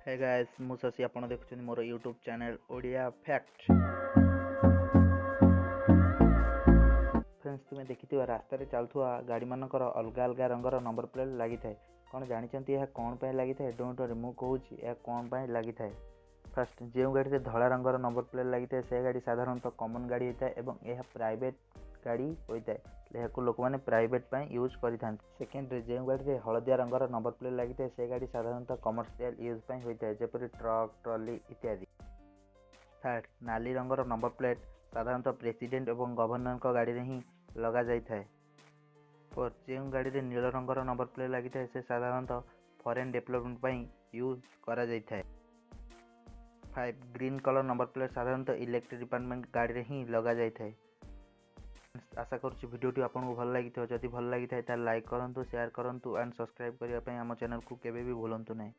Hey guys मु शशि आपण देखुछन मोर YouTube channel Odia fact. Friends तुम देखि रास्ता रे चलुवा गाड़ी मानकर अलग अलग रंगर नंबर प्लेट लगी थाए। कौन जानते यह कौन पर लगी थाए? डोंट वरी मु कहूँ यह कौन पर लगी थाए। फास्ट जो गाड़ी धला रंगर नंबर प्लेट लगी थाए से गाड़ी साधारणतः कॉमन गाड़ी होता है एवं यह प्राइवेट गाड़ी होता है। यह लोक मैंने प्राइवेट यूज करें। सेकेंड जो गाड़ी हलदिया रंगर नंबर प्लेट लगी थाए से गाड़ी साधारणतः कमर्शियल यूज होता है जपरी ट्रक ट्रली इत्यादि। थर्ड नाली रंगर नंबर प्लेट साधारणतः प्रेसिडेंट और गवर्नर गाड़ी में ही लग जाए। फोर्थ जो गाड़ी नील रंगर नंबर प्लेट लगी थाए से साधारणतः फॉरेन डेवलपमेंट यूज करा जाय थाए। 5 ग्रीन कलर नंबर प्लेट साधारणतः इलेक्ट्रिक डिपार्टमेंट गाड़ी में ही लग जाए। आशा करुँच भिडियोटी आपको भल लगी जदि भल लगी लाइक करूँ, शेयर करूँ एंड सब्सक्राइब करने आम चैनल को केवे भी भूलु नहीं।